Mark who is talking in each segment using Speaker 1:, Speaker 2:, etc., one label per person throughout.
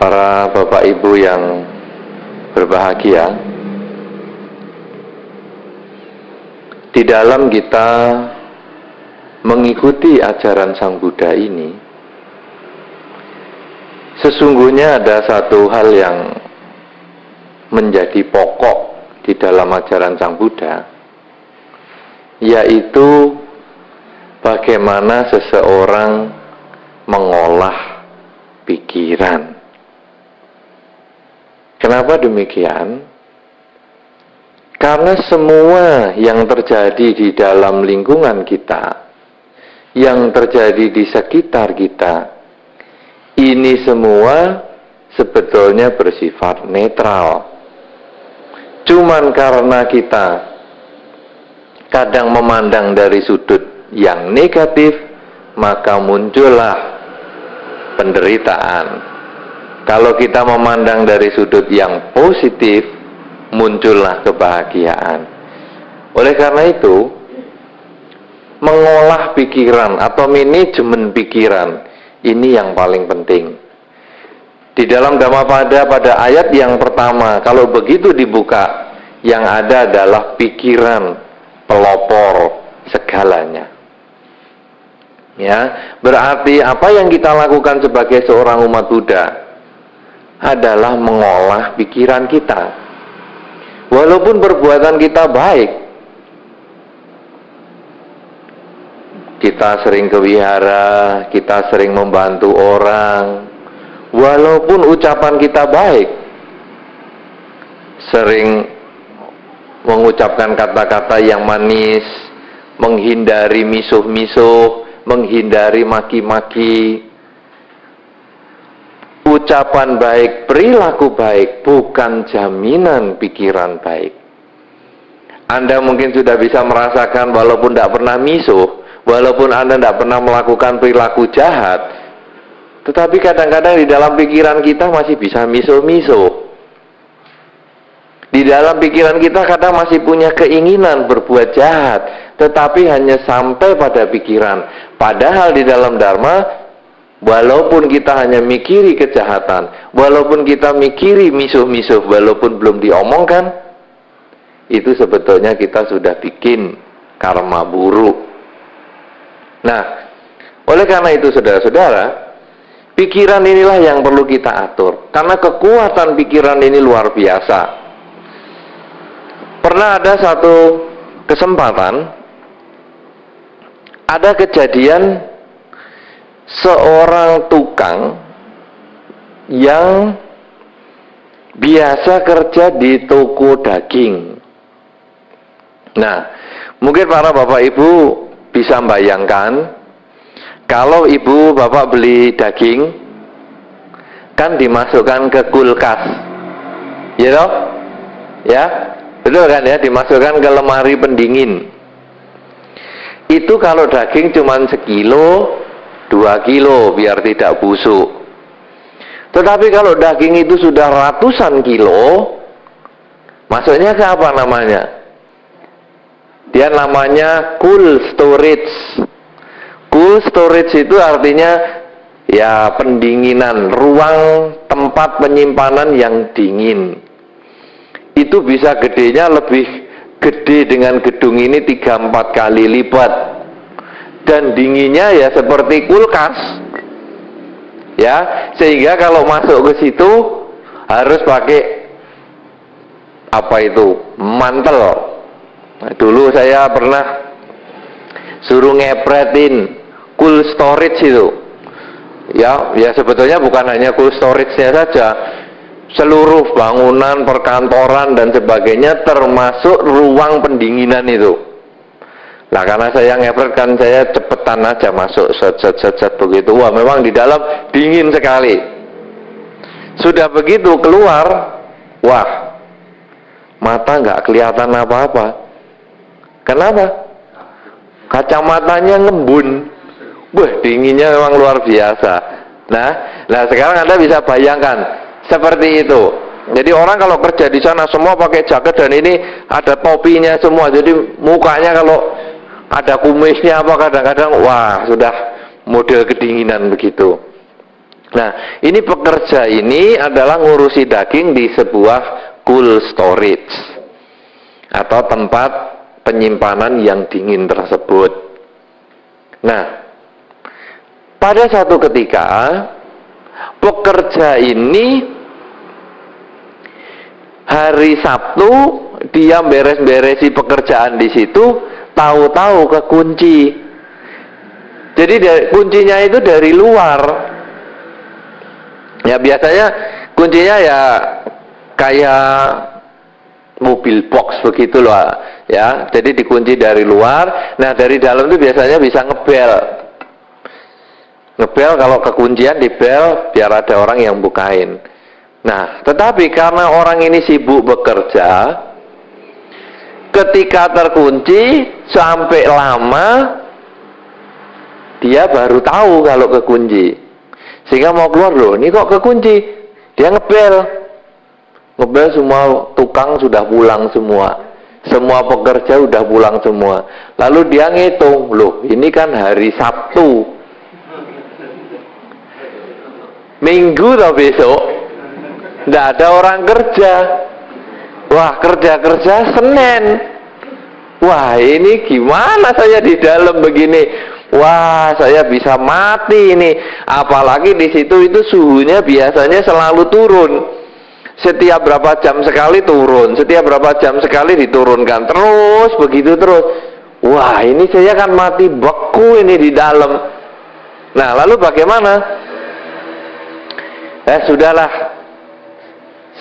Speaker 1: para bapak ibu yang berbahagia, di dalam kita mengikuti ajaran Sang Buddha ini, sesungguhnya ada satu hal yang menjadi pokok di dalam ajaran Sang Buddha, yaitu bagaimana seseorang mengolah pikiran. Kenapa demikian? Karena semua yang terjadi di dalam lingkungan kita, yang terjadi di sekitar kita, ini semua sebetulnya bersifat netral. Cuman karena kita kadang memandang dari sudut yang negatif, maka muncullah penderitaan. Kalau kita memandang dari sudut yang positif, muncullah kebahagiaan. Oleh karena itu, mengolah pikiran atau manajemen pikiran ini yang paling penting. Di dalam Dhammapada pada ayat yang pertama, kalau begitu dibuka, yang ada adalah pikiran pelopor segalanya. Ya, berarti apa yang kita lakukan sebagai seorang umat Buddha adalah mengolah pikiran kita. Walaupun perbuatan kita baik, kita sering ke wihara, kita sering membantu orang, walaupun ucapan kita baik, sering mengucapkan kata-kata yang manis, menghindari misuh-misuh, menghindari maki-maki. Ucapan baik, perilaku baik bukan jaminan pikiran baik. Anda mungkin sudah bisa merasakan walaupun tidak pernah misuh, walaupun Anda tidak pernah melakukan perilaku jahat, tetapi kadang-kadang di dalam pikiran kita masih bisa misuh-misuh. Di dalam pikiran kita kadang masih punya keinginan berbuat jahat, tetapi hanya sampai pada pikiran. Padahal di dalam Dharma, walaupun kita hanya mikiri kejahatan, walaupun kita mikiri misuh-misuh, walaupun belum diomongkan, itu sebetulnya kita sudah bikin karma buruk. Nah, oleh karena itu saudara-saudara, pikiran inilah yang perlu kita atur. Karena kekuatan pikiran ini luar biasa. Pernah ada satu kesempatan, ada kejadian seorang tukang yang biasa kerja di toko daging. Nah, mungkin para bapak ibu bisa membayangkan, kalau ibu bapak beli daging, kan dimasukkan ke kulkas, ya toh? Ya, betul kan ya, dimasukkan ke lemari pendingin. Itu kalau daging cuma sekilo, 2 kilo biar tidak busuk. Tetapi kalau daging itu sudah ratusan kilo, masuknya ke apa namanya? Dia namanya cold storage. Cold storage itu artinya ya pendinginan, ruang tempat penyimpanan yang dingin. Itu bisa gedenya lebih gede dengan gedung ini 3-4 kali lipat. Dan dinginnya ya seperti kulkas, ya, sehingga kalau masuk ke situ harus pakai apa itu, mantel. Nah, dulu saya pernah suruh ngepretin cold storage itu, ya sebetulnya bukan hanya cold storage-nya saja, seluruh bangunan, perkantoran dan sebagainya, termasuk ruang pendinginan itu. Nah, karena saya ngepret kan, saya cepetan aja masuk, set begitu. Wah, memang di dalam dingin sekali. Sudah begitu keluar, wah, mata nggak kelihatan apa-apa. Kenapa? Kacamatanya ngembun. Wah, dinginnya memang luar biasa. Nah sekarang Anda bisa bayangkan seperti itu. Jadi orang kalau kerja di sana semua pakai jaket dan ini ada topinya semua. Jadi mukanya kalau ada kumisnya apa kadang-kadang wah sudah model kedinginan begitu. Nah, ini pekerja ini adalah ngurusi daging di sebuah cold storage atau tempat penyimpanan yang dingin tersebut. Nah, pada satu ketika pekerja ini hari Sabtu dia beres-beresi pekerjaan di situ, tahu-tahu kekunci. Jadi kuncinya itu dari luar. Ya biasanya kuncinya ya kayak mobil box begitu loh ya. Jadi dikunci dari luar. Nah dari dalam itu biasanya bisa ngebel. Ngebel kalau kekuncian dibel biar ada orang yang bukain. Nah tetapi karena orang ini sibuk bekerja, ketika terkunci sampai lama dia baru tahu kalau kekunci. Sehingga mau keluar loh, ini kok kekunci. Dia ngebel. Ngebel semua tukang sudah pulang semua. Semua pekerja sudah pulang semua. Lalu dia ngitung, loh ini kan hari Sabtu. Minggu atau besok tidak ada orang kerja. Wah kerja-kerja Senin. Wah ini gimana saya di dalam begini? Wah, saya bisa mati ini. Apalagi di situ itu suhunya biasanya selalu turun. Setiap berapa jam sekali turun, setiap berapa jam sekali diturunkan. Terus begitu terus. Wah, ini saya kan mati beku ini di dalam. Nah, lalu bagaimana? Sudahlah.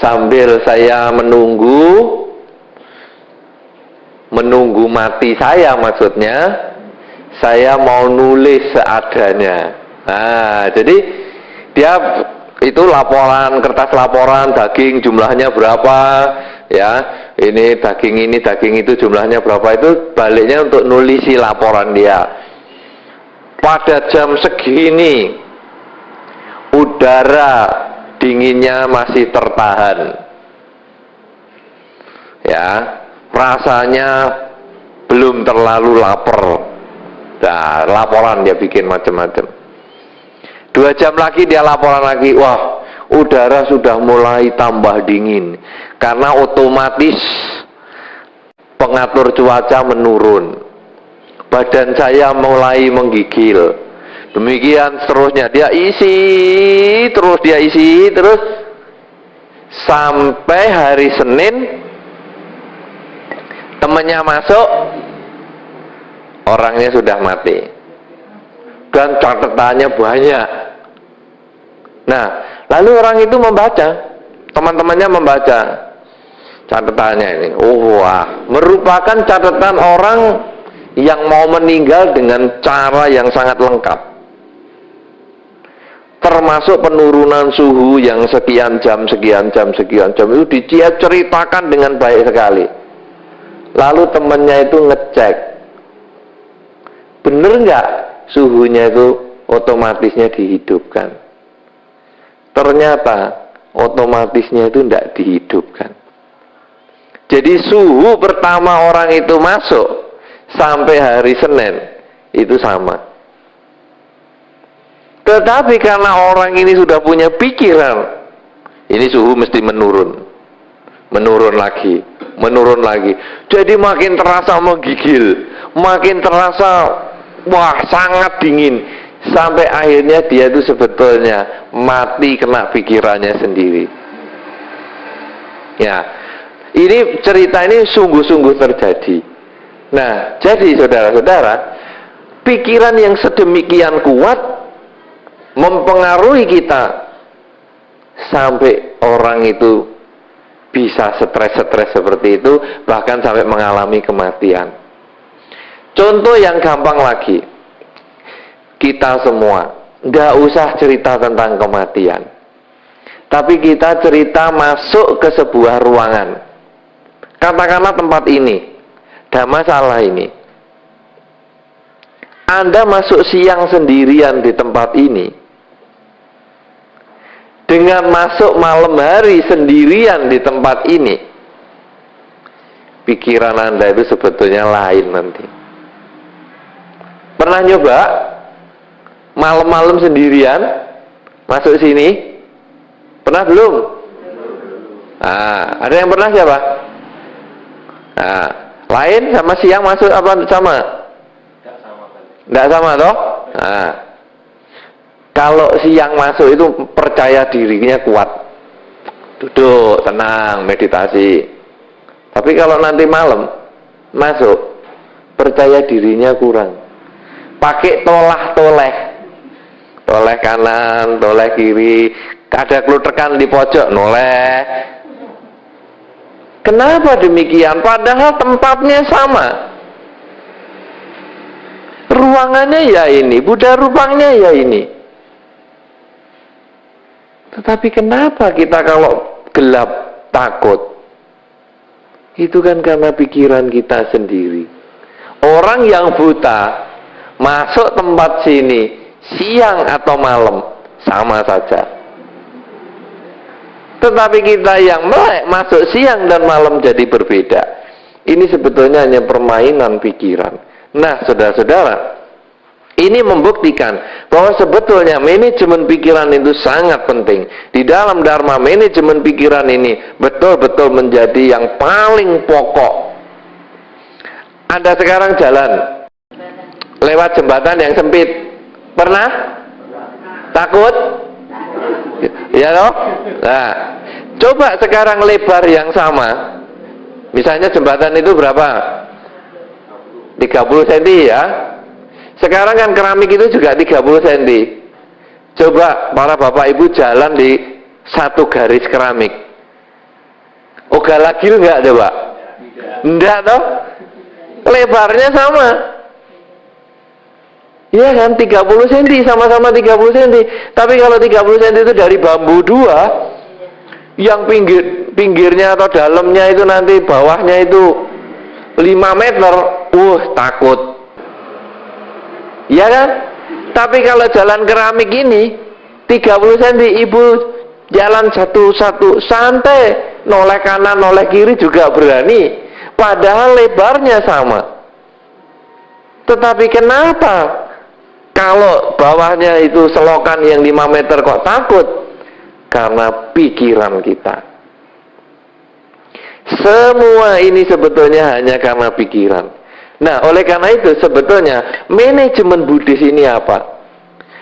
Speaker 1: Sambil saya menunggu mati saya maksudnya, saya mau nulis seadanya. Nah, jadi dia itu laporan, kertas laporan daging jumlahnya berapa, ya. Ini daging itu jumlahnya berapa, itu baliknya untuk nulisi laporan dia. Pada jam segini udara dinginnya masih tertahan. Ya, rasanya belum terlalu lapar. Nah, laporan dia bikin macam-macam. 2 jam lagi dia laporan lagi. Wah, udara sudah mulai tambah dingin. Karena otomatis pengatur cuaca menurun. Badan saya mulai menggigil. Demikian seterusnya. Dia isi terus. Sampai hari Senin, temannya masuk, orangnya sudah mati dan catatannya banyak. Nah, lalu orang itu membaca, teman-temannya membaca catatannya ini. Wah, merupakan catatan orang yang mau meninggal dengan cara yang sangat lengkap, termasuk penurunan suhu yang sekian jam itu dia ceritakan dengan baik sekali. Lalu temannya itu ngecek, bener nggak suhunya itu otomatisnya dihidupkan? Ternyata otomatisnya itu tidak dihidupkan. Jadi suhu pertama orang itu masuk sampai hari Senin itu sama. Tetapi karena orang ini sudah punya pikiran, ini suhu mesti menurun lagi. Jadi makin terasa menggigil, makin terasa wah sangat dingin, sampai akhirnya dia itu sebetulnya mati kena pikirannya sendiri. Ya, ini cerita ini sungguh-sungguh terjadi. Nah, jadi saudara-saudara, pikiran yang sedemikian kuat mempengaruhi kita sampai orang itu bisa stres seperti itu, bahkan sampai mengalami kematian. Contoh yang gampang lagi, kita semua nggak usah cerita tentang kematian, tapi kita cerita masuk ke sebuah ruangan. Katakanlah tempat ini ada masalah ini. Anda masuk siang sendirian di tempat ini, dengan masuk malam hari sendirian di tempat ini, pikiran Anda itu sebetulnya lain nanti. Pernah nyoba malam-malam sendirian masuk sini? Pernah belum? Ada yang pernah siapa? Lain sama siang masuk apa sama? Tidak sama toh? Kalau siang masuk itu percaya dirinya kuat, duduk tenang meditasi. Tapi kalau nanti malam masuk, percaya dirinya kurang, pakai toleh kanan, toleh kiri, ada klutekan di pojok, noleh. Kenapa demikian? Padahal tempatnya sama, ruangannya ya ini, Buddha rupanya ya ini. Tetapi kenapa kita kalau gelap takut? Itu kan karena pikiran kita sendiri. Orang yang buta masuk tempat sini siang atau malam sama saja. Tetapi kita yang melek masuk siang dan malam jadi berbeda. Ini sebetulnya hanya permainan pikiran. Nah, saudara-saudara, ini membuktikan bahwa sebetulnya manajemen pikiran itu sangat penting. Di dalam Dharma, manajemen pikiran ini betul-betul menjadi yang paling pokok. Anda sekarang jalan lewat jembatan yang sempit, pernah? Takut? Ya toh? Nah, coba sekarang lebar yang sama. Misalnya jembatan itu berapa? 30 cm ya. Sekarang kan keramik itu juga 30 cm. Coba para bapak ibu jalan di satu garis keramik. Ogalagil enggak coba? Enggak toh? Lebarnya sama. Iya kan, 30 cm, sama-sama 30 cm. Tapi kalau 30 cm itu dari bambu dua, yang pinggirnya atau dalamnya itu nanti bawahnya itu 5 meter, takut. Ya kan? Tapi kalau jalan keramik ini 30 cm, ibu jalan satu-satu santai, noleh kanan, noleh kiri juga berani. Padahal lebarnya sama. Tetapi kenapa kalau bawahnya itu selokan yang 5 meter kok takut? Karena pikiran kita. Semua ini sebetulnya hanya karena pikiran. Nah, oleh karena itu sebetulnya manajemen Buddhis ini apa?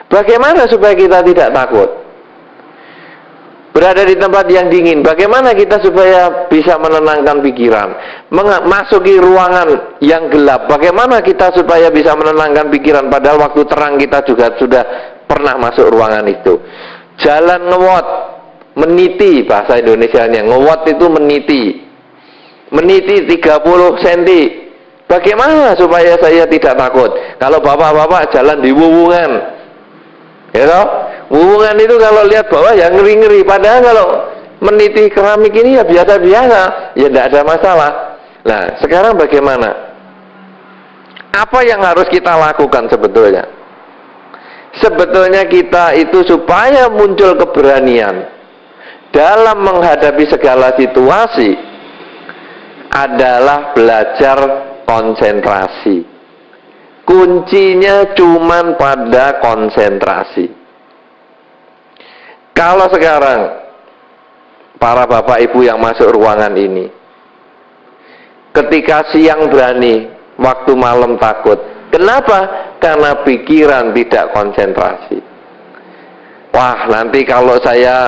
Speaker 1: Bagaimana supaya kita tidak takut? Berada di tempat yang dingin, bagaimana kita supaya bisa menenangkan pikiran? Masuki ruangan yang gelap, bagaimana kita supaya bisa menenangkan pikiran? Padahal waktu terang kita juga sudah pernah masuk ruangan itu. Jalan ngewot, meniti, bahasa Indonesianya, ngewot itu meniti. Meniti 30 cm. Bagaimana supaya saya tidak takut? Kalau bapak-bapak jalan di wuwungan, ya toh? Wuwungan itu kalau lihat bawah ya ngeri-ngeri. Padahal kalau meniti keramik ini ya biasa-biasa, ya tidak ada masalah. Nah, sekarang bagaimana? Apa yang harus kita lakukan sebetulnya? Sebetulnya kita itu supaya muncul keberanian dalam menghadapi segala situasi adalah belajar konsentrasi. Kuncinya cuman pada konsentrasi. Kalau sekarang para bapak ibu yang masuk ruangan ini, ketika siang berani, waktu malam takut. Kenapa? Karena pikiran tidak konsentrasi. Wah, nanti kalau saya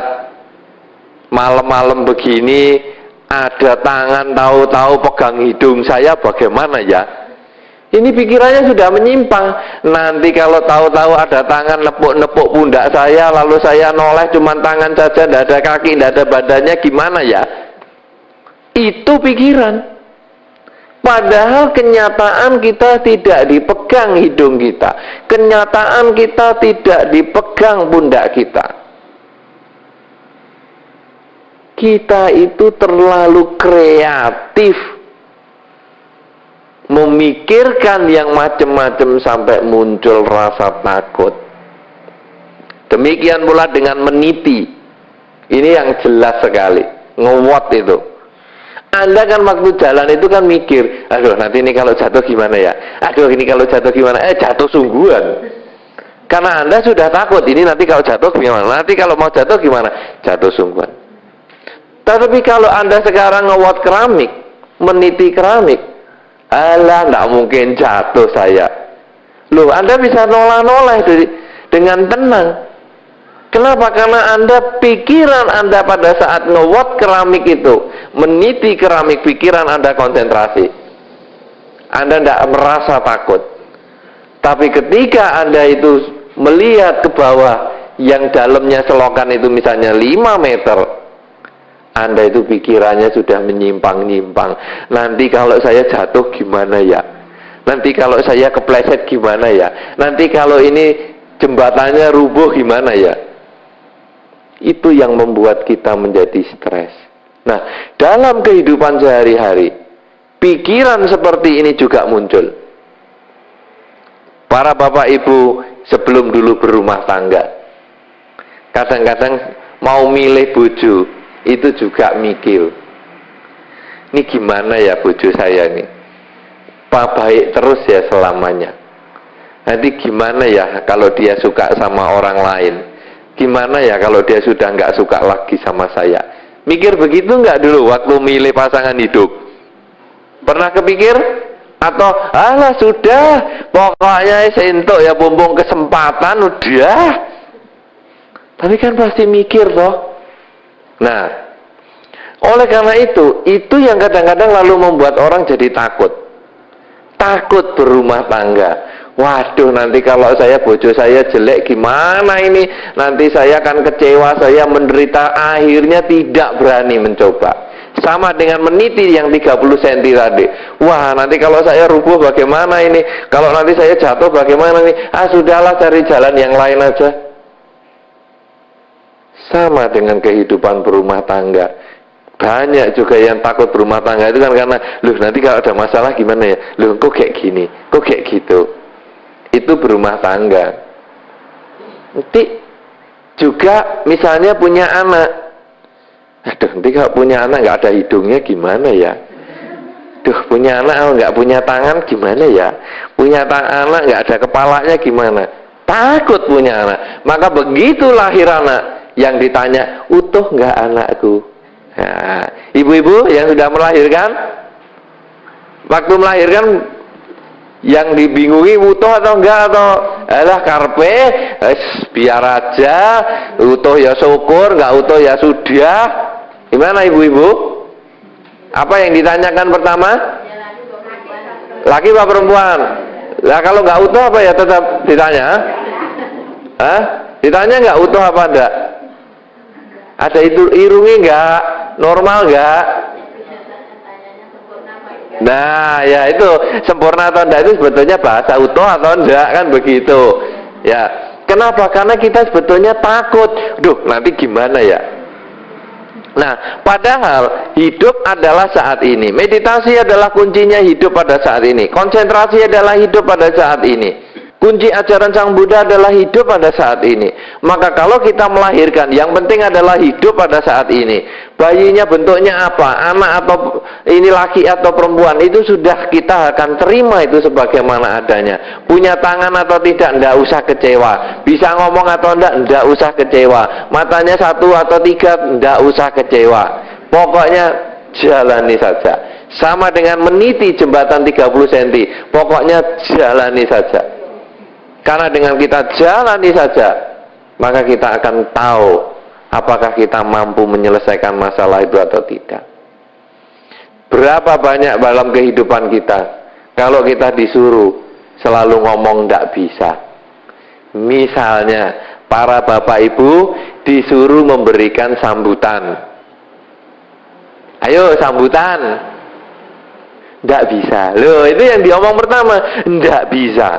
Speaker 1: malam-malam begini ada tangan tahu-tahu pegang hidung saya, bagaimana ya? Ini pikirannya sudah menyimpang. Nanti kalau tahu-tahu ada tangan nepuk-nepuk pundak saya, lalu saya noleh cuma tangan saja, tidak ada kaki, tidak ada badannya, gimana ya? Itu pikiran. Padahal kenyataan kita tidak dipegang hidung kita. Kenyataan kita tidak dipegang pundak kita. Kita itu terlalu kreatif memikirkan yang macam-macam sampai muncul rasa takut. Demikian pula dengan meniti. Ini yang jelas sekali, ngewot itu. Anda kan waktu jalan itu kan mikir, aduh nanti ini kalau jatuh gimana ya? Aduh ini kalau jatuh gimana? Jatuh sungguhan. Karena Anda sudah takut, ini nanti kalau jatuh gimana? Nanti kalau mau jatuh gimana? Jatuh sungguhan. Tapi kalau Anda sekarang ngewot keramik, meniti keramik, alah, tidak mungkin jatuh saya. Loh, Anda bisa noleh-noleh dengan tenang. Kenapa? Karena pikiran Anda pada saat ngewot keramik itu, meniti keramik, pikiran Anda konsentrasi. Anda tidak merasa takut. Tapi ketika Anda itu melihat ke bawah yang dalamnya selokan itu misalnya 5 meter, Anda itu pikirannya sudah menyimpang-nyimpang. Nanti kalau saya jatuh gimana ya? Nanti kalau saya kepleset gimana ya? Nanti kalau ini jembatannya rubuh gimana ya? Itu yang membuat kita menjadi stres. Nah, dalam kehidupan sehari-hari, pikiran seperti ini juga muncul. Para bapak ibu sebelum dulu berumah tangga, kadang-kadang mau milih bojo, itu juga mikir, ini gimana ya bojo saya nih? Apa baik terus ya selamanya? Nanti gimana ya kalau dia suka sama orang lain? Gimana ya kalau dia sudah nggak suka lagi sama saya? Mikir begitu nggak dulu waktu milih pasangan hidup? Pernah kepikir? Atau alah sudah, pokoknya sentuk ya bumbung kesempatan udah. Tapi kan pasti mikir toh. Nah, oleh karena itu yang kadang-kadang lalu membuat orang jadi takut. Takut berumah tangga. Waduh, nanti kalau bojo saya jelek gimana ini? Nanti saya akan kecewa, saya menderita. Akhirnya tidak berani mencoba. Sama dengan meniti yang 30 cm tadi. Wah, nanti kalau saya rubuh bagaimana ini? Kalau nanti saya jatuh bagaimana ini? Ah, sudahlah, cari jalan yang lain aja. Sama dengan kehidupan berumah tangga. Banyak juga yang takut berumah tangga itu kan karena, loh nanti kalau ada masalah gimana ya? Loh kok kayak gini, kok kayak gitu. Itu berumah tangga. Nanti juga misalnya punya anak. Aduh, nanti kalau punya anak nggak ada hidungnya gimana ya? Duh, punya anak nggak punya tangan gimana ya? Punya anak nggak ada kepalanya gimana? Takut punya anak. Maka begitu lahir anak, yang ditanya, utuh nggak anakku? Nah, ibu-ibu yang sudah melahirkan, waktu melahirkan yang dibingungi utuh atau enggak, atau alah karpe biar aja, utuh ya syukur, enggak utuh ya sudah. Gimana ibu-ibu? Apa yang ditanyakan pertama? Laki apa perempuan? Lah kalau enggak utuh apa ya tetap ditanya? Hah? Ditanya enggak utuh apa enggak? Ada itu irungi enggak? Normal enggak? Nah, ya itu sempurna atau enggak itu sebetulnya bahasa utuh atau enggak kan begitu. Ya, kenapa? Karena kita sebetulnya takut. Duh, nanti gimana ya? Nah, padahal hidup adalah saat ini. Meditasi adalah kuncinya hidup pada saat ini. Konsentrasi adalah hidup pada saat ini. Kunci ajaran Sang Buddha adalah hidup pada saat ini. Maka kalau kita melahirkan, yang penting adalah hidup pada saat ini. Bayinya bentuknya apa, anak atau ini laki atau perempuan, itu sudah kita akan terima itu sebagaimana adanya. Punya tangan atau tidak, enggak usah kecewa. Bisa ngomong atau enggak usah kecewa. Matanya 1 atau 3, enggak usah kecewa. Pokoknya jalani saja. Sama dengan meniti jembatan 30 cm. Pokoknya jalani saja. Karena dengan kita jalani saja, maka kita akan tahu apakah kita mampu menyelesaikan masalah itu atau tidak. Berapa banyak dalam kehidupan kita, kalau kita disuruh selalu ngomong tidak bisa. Misalnya, para bapak ibu disuruh memberikan sambutan. Ayo sambutan. Tidak bisa. Loh, itu yang diomong pertama, tidak bisa.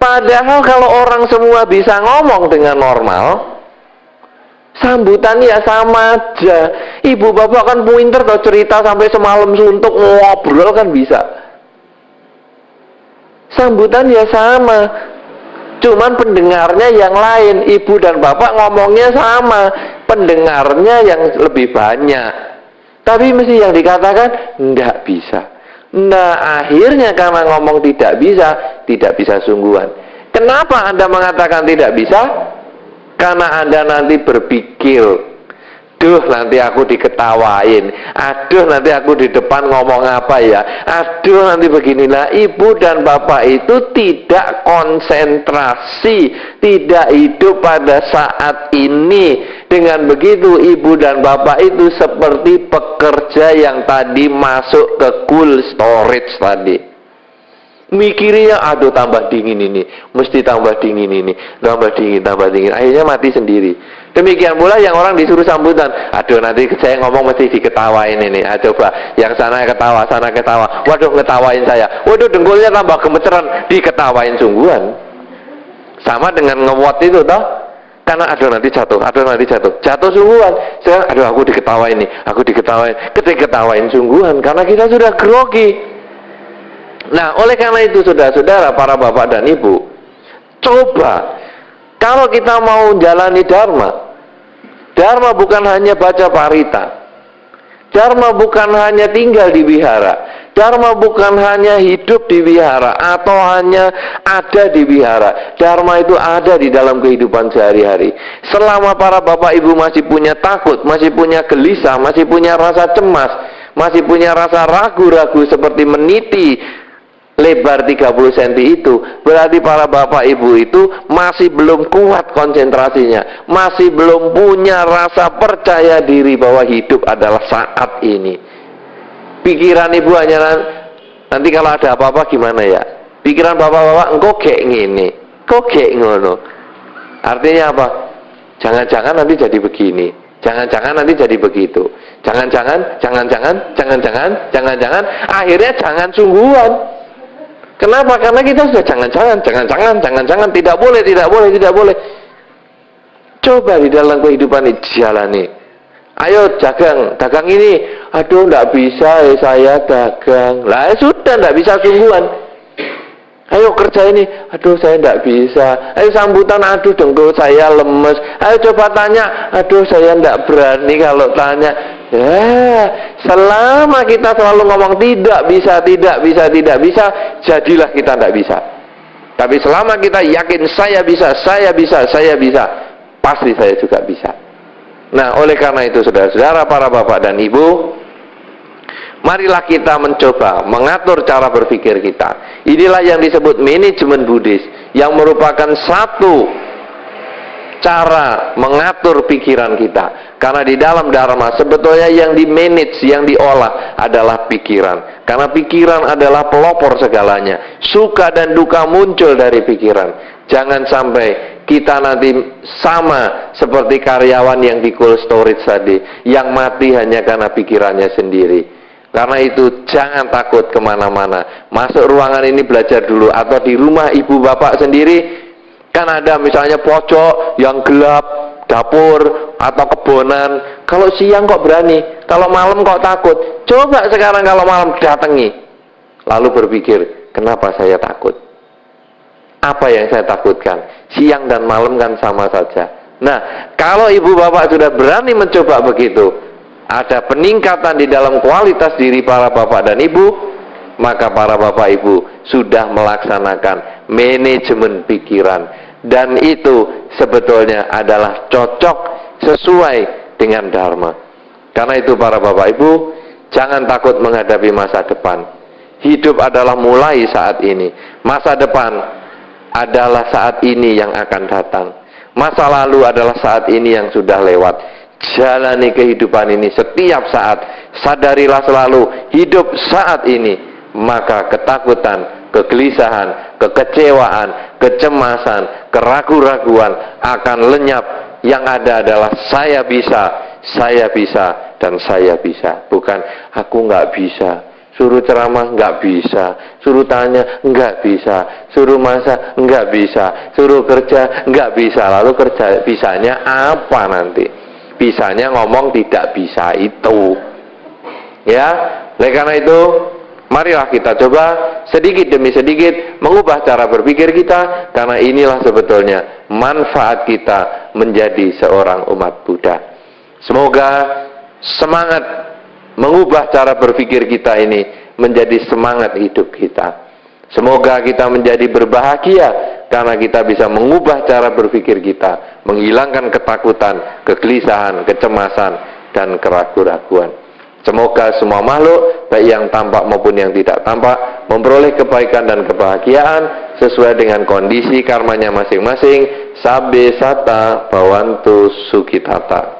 Speaker 1: Padahal kalau orang semua bisa ngomong dengan normal, sambutan ya sama aja. Ibu bapak kan pinter tau cerita sampai semalam suntuk ngobrol kan bisa. Sambutan ya sama. Cuman pendengarnya yang lain. Ibu dan bapak ngomongnya sama, pendengarnya yang lebih banyak. Tapi mesti yang dikatakan enggak bisa. Nah, akhirnya karena ngomong tidak bisa sungguhan. Kenapa Anda mengatakan tidak bisa? Karena Anda nanti berpikir, duh nanti aku diketawain, aduh nanti aku di depan ngomong apa ya, aduh nanti beginilah. Ibu dan bapak itu tidak konsentrasi, tidak hidup pada saat ini. Dengan begitu ibu dan bapak itu seperti pekerja yang tadi masuk ke cold storage tadi. Mikirnya aduh tambah dingin ini, mesti tambah dingin ini, tambah dingin, akhirnya mati sendiri. Demikian pula yang orang disuruh sambutan, aduh nanti saya ngomong mesti diketawain ini, coba yang sana ketawa, sana ketawa, waduh ngetawain saya, waduh dengkulnya tambah gemeteran, diketawain sungguhan. Sama dengan ngewot itu toh, karena aduh nanti jatuh sungguhan. Sekarang aduh aku diketawain nih, diketawain sungguhan, karena kita sudah grogi. Nah, oleh karena itu saudara-saudara, para bapak dan ibu, coba kalau kita mau jalani Dharma bukan hanya baca parita, Dharma bukan hanya tinggal di wihara, Dharma bukan hanya hidup di wihara atau hanya ada di wihara. Dharma itu ada di dalam kehidupan sehari-hari. Selama para bapak ibu masih punya takut, masih punya gelisah, masih punya rasa cemas, masih punya rasa ragu-ragu seperti meniti lebar 30 cm itu, berarti para bapak ibu itu masih belum kuat konsentrasinya, masih belum punya rasa percaya diri bahwa hidup adalah saat ini. Pikiran ibu hanya nanti kalau ada apa-apa gimana ya, pikiran bapak-bapak engkau kayak gini, kok kayak ngono. Artinya apa? Jangan-jangan nanti jadi begini, jangan-jangan nanti jadi begitu, jangan-jangan akhirnya jangan sungguhan. Kenapa? Karena kita sudah jangan-jangan, tidak boleh. Coba di dalam kehidupan ini dijalani. Ayo dagang ini, aduh enggak bisa saya dagang. Lah sudah enggak bisa sungguhan. Ayo kerja ini, aduh saya enggak bisa. Ayo sambutan, aduh dengkul saya lemes. Ayo coba tanya, aduh saya enggak berani kalau tanya. Ya, selama kita selalu ngomong tidak bisa, jadilah kita tidak bisa. Tapi selama kita yakin saya bisa, pasti saya juga bisa. Nah, oleh karena itu saudara-saudara, para bapak dan ibu, marilah kita mencoba mengatur cara berpikir kita. Inilah yang disebut manajemen Buddhis, yang merupakan satu cara mengatur pikiran kita. Karena di dalam Dharma sebetulnya yang di-manage, yang diolah adalah pikiran. Karena pikiran adalah pelopor segalanya. Suka dan duka muncul dari pikiran. Jangan sampai kita nanti sama seperti karyawan yang di cold storage tadi, yang mati hanya karena pikirannya sendiri. Karena itu jangan takut kemana-mana. Masuk ruangan ini belajar dulu, atau di rumah ibu bapak sendiri. Kan ada misalnya pojok yang gelap, dapur atau kebonan. Kalau siang kok berani, kalau malam kok takut. Coba sekarang kalau malam datangi, lalu berpikir, kenapa saya takut? Apa yang saya takutkan? Siang dan malam kan sama saja. Nah, kalau ibu bapak sudah berani mencoba begitu, ada peningkatan di dalam kualitas diri para bapak dan ibu, maka para bapak ibu sudah melaksanakan manajemen pikiran. Dan itu sebetulnya adalah cocok sesuai dengan Dharma. Karena itu para bapak ibu, jangan takut menghadapi masa depan. Hidup adalah mulai saat ini. Masa depan adalah saat ini yang akan datang. Masa lalu adalah saat ini yang sudah lewat. Jalani kehidupan ini setiap saat. Sadarilah selalu hidup saat ini. Maka ketakutan, kegelisahan, kekecewaan, kecemasan, keraguan-raguan akan lenyap. Yang ada adalah saya bisa, dan saya bisa. Bukan aku nggak bisa. Suruh ceramah nggak bisa, suruh tanya nggak bisa, suruh masak nggak bisa, suruh kerja nggak bisa. Lalu kerja bisanya apa nanti? Bisanya ngomong tidak bisa itu. Ya, oleh karena itu, marilah kita coba sedikit demi sedikit mengubah cara berpikir kita, karena inilah sebetulnya manfaat kita menjadi seorang umat Buddha. Semoga semangat mengubah cara berpikir kita ini menjadi semangat hidup kita. Semoga kita menjadi berbahagia karena kita bisa mengubah cara berpikir kita, menghilangkan ketakutan, kegelisahan, kecemasan, dan keraguan-raguan. Semoga semua makhluk, baik yang tampak maupun yang tidak tampak, memperoleh kebaikan dan kebahagiaan sesuai dengan kondisi karmanya masing-masing. Sabbe sata bhavantu sukhitata.